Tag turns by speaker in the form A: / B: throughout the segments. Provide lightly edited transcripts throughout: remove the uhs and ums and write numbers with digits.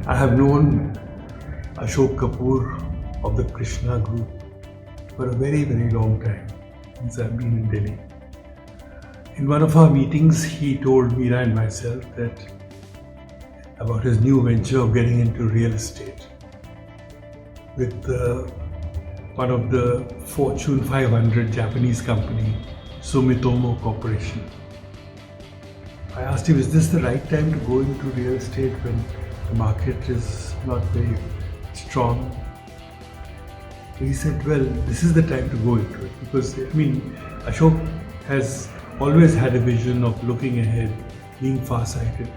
A: I have known Ashok Kapoor of the Krishna Group for a very, very long time since I've been in Delhi. In one of our meetings, he told Meera and myself that about his new venture of getting into real estate with one of the Fortune 500 Japanese company, Sumitomo Corporation. I asked him, is this the right time to go into real estate when the market is not very strong? He said, well, this is the time to go into it because, Ashok has always had a vision of looking ahead, being far-sighted.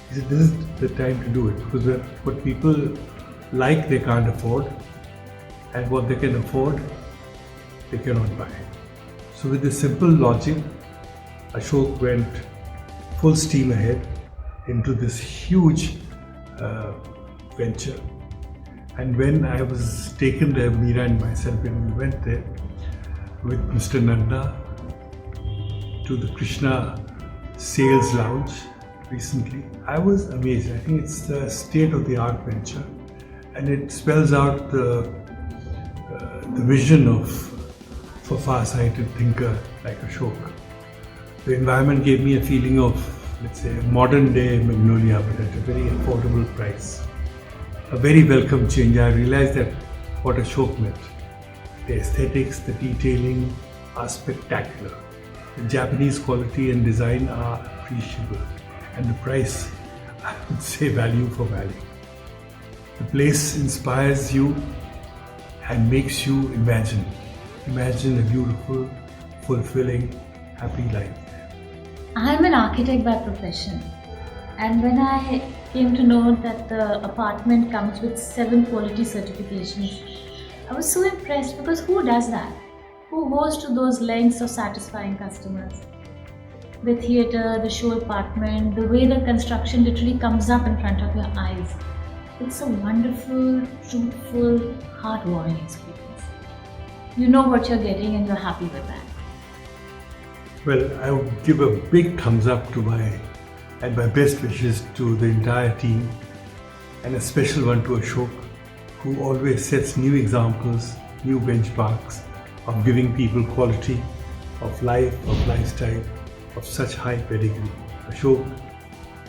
A: He said, this is the time to do it because what people like they can't afford, and what they can afford, they cannot buy. So with this simple logic, Ashok went full steam ahead into this huge venture. And when I was taken there, Meera and myself, when we went there with Mr. Nanda to the Krishna Sales Lounge recently, I was amazed. I think it's the state-of-the-art venture, and it spells out the vision of a far-sighted thinker like Ashok. The environment gave me a feeling of, let's say, a modern-day Magnolia, but at a very affordable price. A very welcome change. I realized that what Ashok meant. The aesthetics, the detailing are spectacular. The Japanese quality and design are appreciable. And the price, I would say, value for value. The place inspires you and makes you imagine a beautiful, fulfilling, happy life.
B: I'm an architect by profession, and when I came to know that the apartment comes with 7 quality certifications, I was so impressed because who does that? Who goes to those lengths of satisfying customers? The theatre, the show apartment, the way the construction literally comes up in front of your eyes. It's a wonderful, truthful, heartwarming experience. You know what you're getting and you're happy with that.
A: Well, I would give a big thumbs up to my best wishes to the entire team, and a special one to Ashok, who always sets new examples, new benchmarks of giving people quality of life, of lifestyle, of such high pedigree. Ashok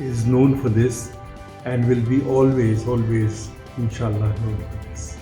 A: is known for this and will be always, inshallah, known for this.